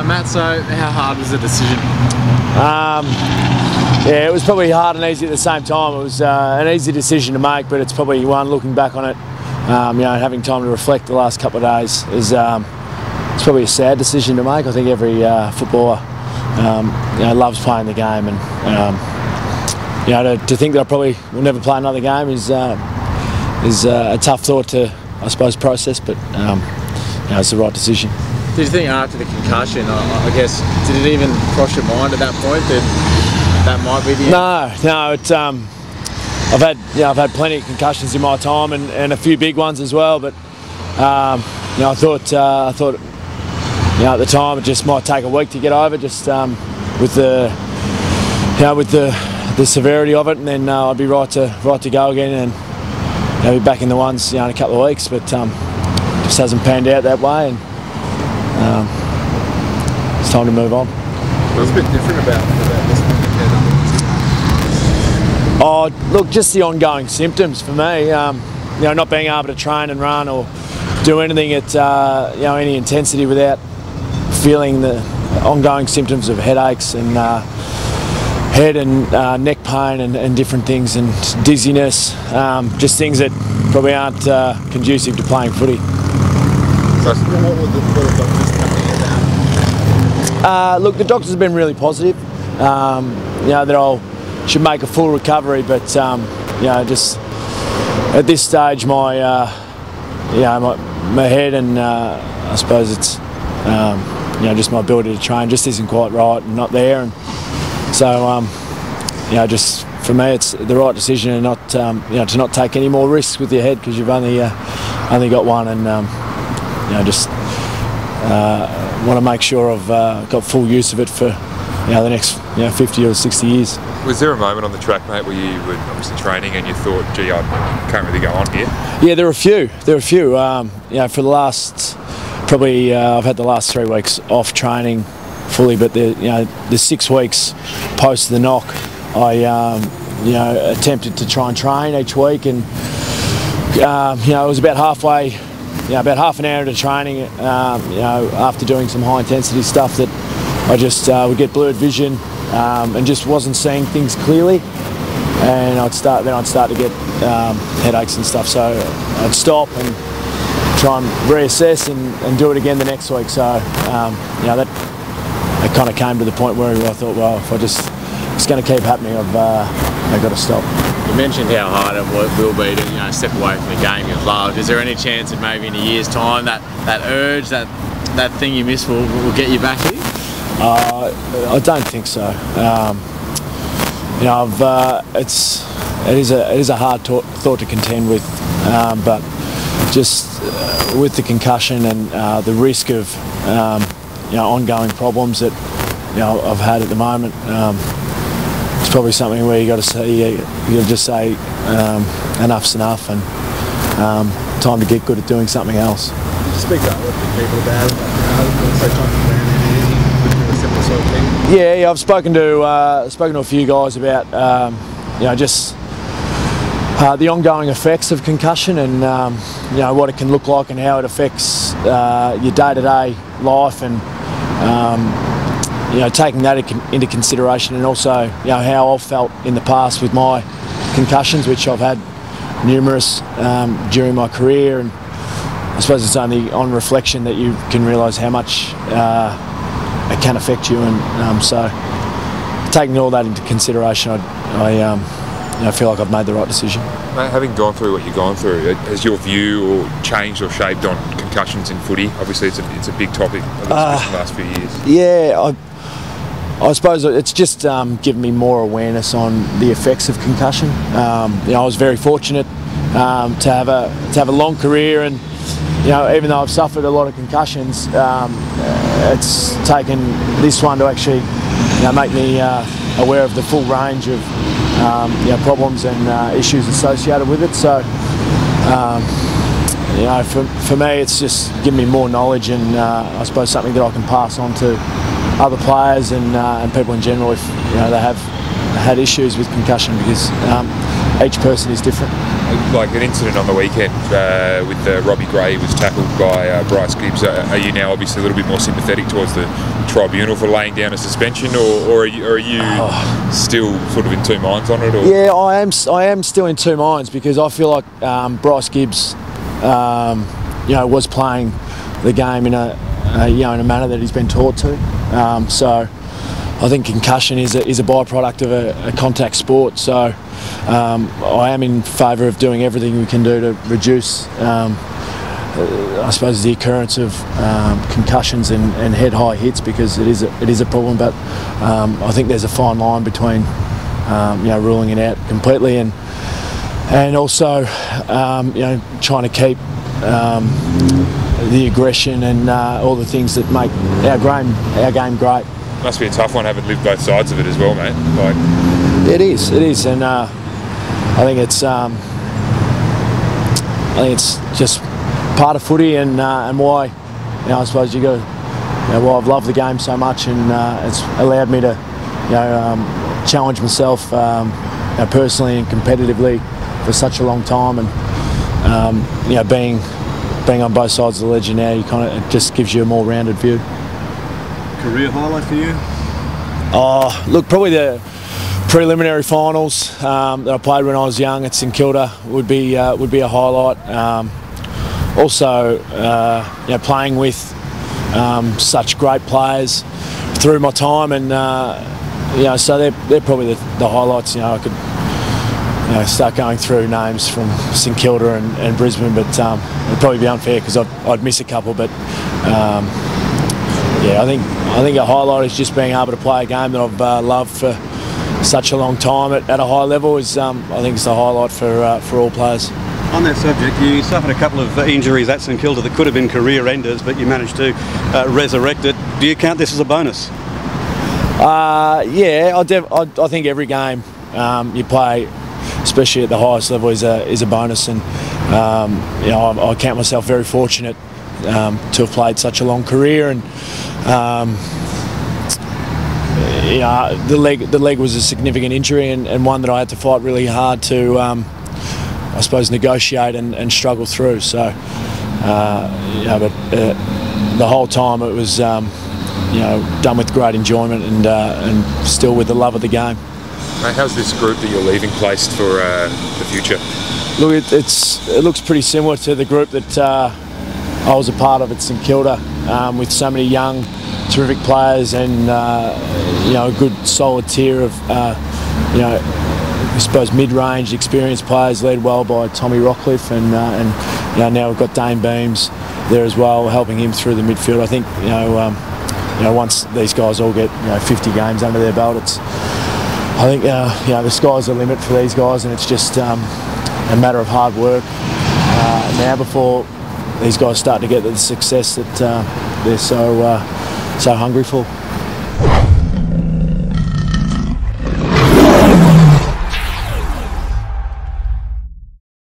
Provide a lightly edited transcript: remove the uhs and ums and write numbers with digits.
Matt, so how hard was the decision? Yeah, it was probably hard and easy at the same time. It was an easy decision to make, but it's probably one looking back on it. Having time to reflect the last couple of days is it's probably a sad decision to make. I think every footballer loves playing the game, and to think that I probably will never play another game is a tough thought to, I suppose, process. But it's the right decision. Did you think after the concussion, I guess, did it even cross your mind at that point that might be the end? No. I've had plenty of concussions in my time, and a few big ones as well. But I thought at the time it just might take a week to get over, just with the severity of it, and then I'd be right to go again, and be back in the ones in a couple of weeks. But just hasn't panned out that way, and it's time to move on. What's a bit different about this one compared to? Oh, look, just the ongoing symptoms for me. Not being able to train and run or do anything at any intensity without feeling the ongoing symptoms of headaches and head and neck pain and different things, and dizziness. Just things that probably aren't conducive to playing footy. So what were the doctors telling you about? Look, the doctors have been really positive. That I should make a full recovery, but just at this stage, my head and I suppose it's just my ability to train just isn't quite right and not there, and so just for me it's the right decision, and not to not take any more risks with your head, because you've only got one, and just want to make sure I've got full use of it for the next 50 or 60 years. Was there a moment on the track, mate, where you were obviously training and you thought, gee, I can't really go on here? Yeah, there were a few. For the last probably I've had the last 3 weeks off training fully, but the 6 weeks post the knock, I attempted to try and train each week, and it was about halfway, about half an hour into training, after doing some high intensity stuff, that I just would get blurred vision and just wasn't seeing things clearly, and I'd start to get headaches and stuff. So I'd stop and try and reassess and do it again the next week. So that kind of came to the point where I thought, well, if it's going to keep happening, I've got to stop. You mentioned how hard it will be to step away from the game you've loved. Is there any chance that maybe in a year's time that urge, that thing you miss will get you back here? I don't think so. It is a hard thought to contend with, but just with the concussion and the risk of ongoing problems that I've had at the moment, it's probably something where you got to just say enough's enough, and time to get good at doing something else. Speak up with people about it. Yeah, I've spoken to a few guys about just the ongoing effects of concussion, and what it can look like and how it affects your day-to-day life, and taking that into consideration, and also how I've felt in the past with my concussions, which I've had numerous during my career, and I suppose it's only on reflection that you can realise how much it can affect you, and so taking all that into consideration, I feel like I've made the right decision. Mate, having gone through what you've gone through, has your view or changed or shaped on concussions in footy? Obviously, it's a big topic in the last few years. Yeah, I suppose it's just given me more awareness on the effects of concussion. I was very fortunate to have a long career, and even though I've suffered a lot of concussions, it's taken this one to actually make me aware of the full range of problems and issues associated with it. So for me, it's just given me more knowledge, and I suppose something that I can pass on to other players and people in general if they have had issues with concussion, because each person is different. like an incident on the weekend with Robbie Gray was tackled by Bryce Gibbs. Are you now obviously a little bit more sympathetic towards the tribunal for laying down a suspension, or are you still sort of in two minds on it? Or? Yeah, I am still in two minds, because I feel like Bryce Gibbs, was playing the game in a manner that he's been taught to. So I think concussion is a byproduct of a contact sport. So I am in favour of doing everything we can do to reduce, I suppose, the occurrence of concussions and head-high hits, because it is a problem. But I think there's a fine line between ruling it out completely and also trying to keep the aggression and all the things that make our game great. Must be a tough one, having lived both sides of it as well, mate. Like, it is, and I think it's just part of footy, and why I suppose you got why I've loved the game so much, and it's allowed me to challenge myself personally and competitively for such a long time, and being on both sides of the ledger now, it just gives you a more rounded view. Career highlight for you? Oh, look, probably the preliminary finals that I played when I was young at St Kilda would be a highlight. Also, playing with such great players through my time, and so they're probably the highlights. I could start going through names from St Kilda and Brisbane, but it'd probably be unfair because I'd miss a couple. But I think a highlight is just being able to play a game that I've loved for such a long time at a high level. I think it's the highlight for all players. On that subject, you suffered a couple of injuries at St Kilda that could have been career enders, but you managed to resurrect it. Do you count this as a bonus? I think every game you play, especially at the highest level, is a bonus, and I count myself very fortunate to have played such a long career, and the leg was a significant injury, and one that I had to fight really hard to I suppose negotiate and struggle through. So but the whole time it was done with great enjoyment and still with the love of the game. Mate, how's this group that you're leaving placed for the future? Look, it looks pretty similar to the group that I was a part of at St Kilda, with so many young, terrific players, and a good solid tier of I suppose mid-range experienced players, led well by Tommy Rockcliffe, and now we've got Dane Beams there as well, helping him through the midfield. I think once these guys all get 50 games under their belt, I think the sky's the limit for these guys, and it's just a matter of hard work now before these guys start to get the success that they're so hungry for.